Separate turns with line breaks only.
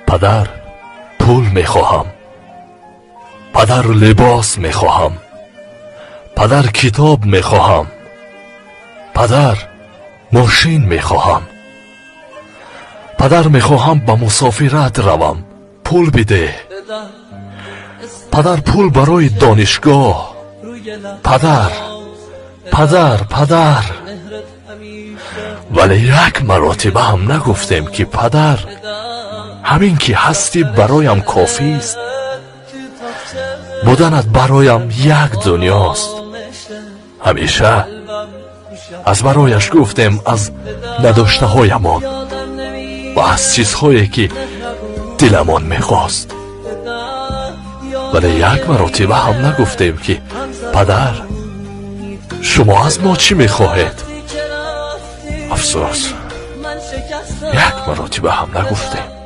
پدر پول میخواهم، پدر لباس میخواهم، پدر کتاب میخواهم، پدر ماشین میخواهم، پدر میخواهم به مسافرت روم، پول بده. پدر پول برای دانشگاه، پدر پدر پدر. ولی یک مرتبه هم نگفتیم که پدر همین که هستی برایم کافی است، بودنت برایم یک دنیاست. همیشه از برایش گفتیم از نداشته هایمان و از چیزهایی که دلمان میخواست، ولی یک مرتبه هم نگفتیم که پدر شما از ما چی میخواهید. افسوس یک مرتبه هم نگفتیم.